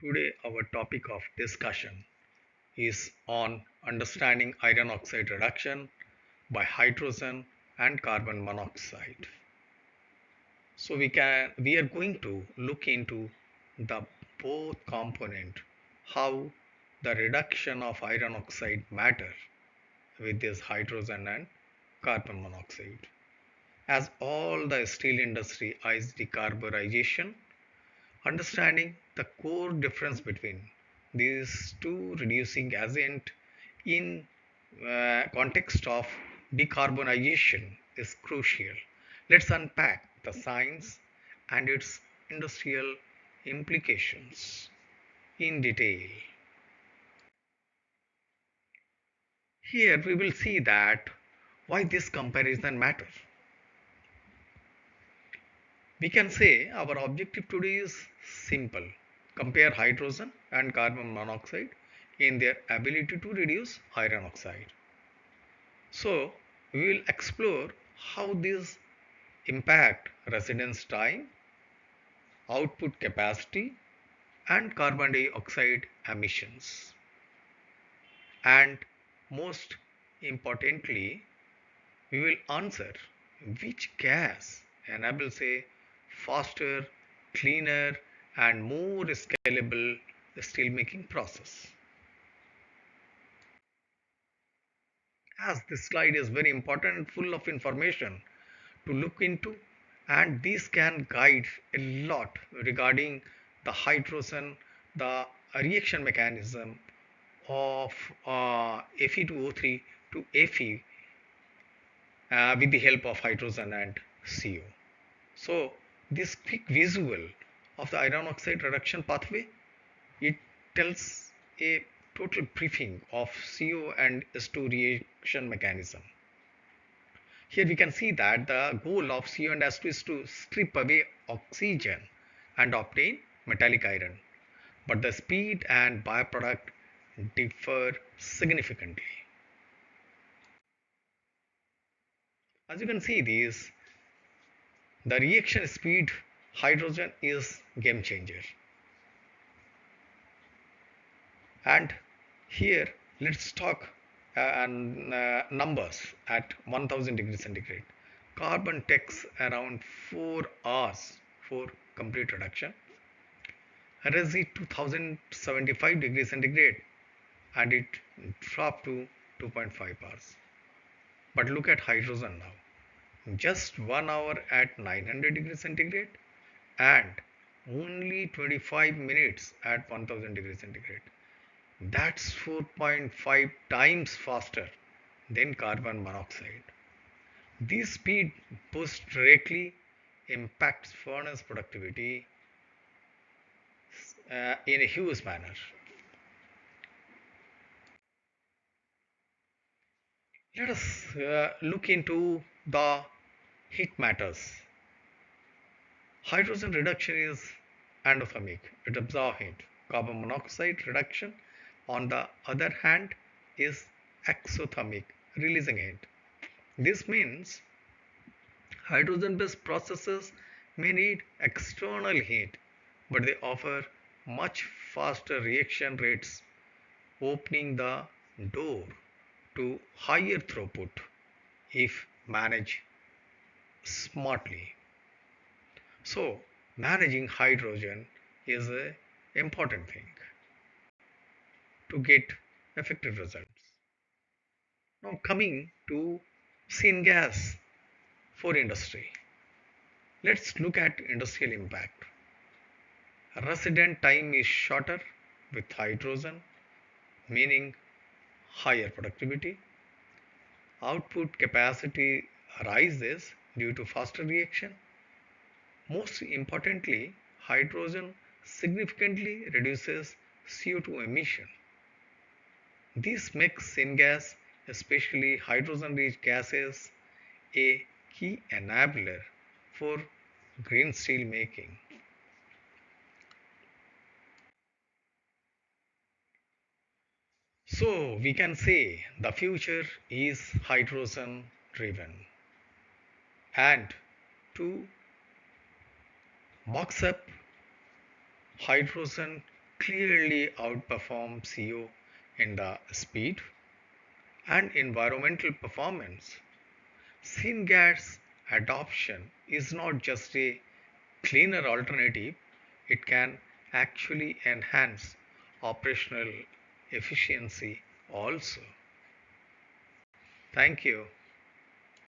Today, our topic of discussion is on understanding iron oxide reduction by hydrogen and carbon monoxide. So we are going to look into the both component, how the reduction of iron oxide matter with this hydrogen and carbon monoxide. As all the steel industry is decarbonization, understanding the core difference between these two reducing agent in context of decarbonization is crucial. Let's unpack the science and its industrial implications in detail. Here we will see that why this comparison matters. We can say our objective today is simple. Compare hydrogen and carbon monoxide in their ability to reduce iron oxide. So, we will explore how these impact residence time, output capacity, and carbon dioxide emissions. And most importantly, we will answer which gas enables a faster, cleaner, and more scalable steelmaking process. As this slide is very important and full of information to look into, and these can guide a lot regarding the hydrogen, the reaction mechanism of Fe2O3 to Fe with the help of hydrogen and CO. So this quick visual of the iron oxide reduction pathway, it tells a total briefing of CO and S2 reaction mechanism. Here we can see that the goal of CO and S2 is to strip away oxygen and obtain metallic iron, but the speed and byproduct differ significantly. As you can see these, the reaction speed hydrogen is game changer. And here let's talk numbers at 1000 degrees centigrade. Carbon takes around 4 hours for complete reduction. Resin 2075 degrees centigrade and it dropped to 2.5 hours. But look at hydrogen now. Just 1 hour at 900 degrees centigrade and only 25 minutes at 1000 degrees centigrade. That's 4.5 times faster than carbon monoxide. This speed boost directly impacts furnace productivity in a huge manner. Let us look into the heat matters. Hydrogen reduction is endothermic, it absorbs heat. Carbon monoxide reduction, on the other hand, is exothermic, releasing heat. This means hydrogen based processes may need external heat, but they offer much faster reaction rates, opening the door to higher throughput if managed smartly. So, managing hydrogen is an important thing to get effective results. Now, coming to syngas for industry, let's look at industrial impact. Resident time is shorter with hydrogen, meaning higher productivity. Output capacity rises due to faster reaction. Most importantly, hydrogen significantly reduces CO2 emission. This makes syngas, especially hydrogen rich gases, a key enabler for green steel making. So we can say the future is hydrogen driven. And to box up hydrogen clearly outperform CO in the speed and environmental performance. Syngas adoption is not just a cleaner alternative, it can actually enhance operational efficiency also. Thank you.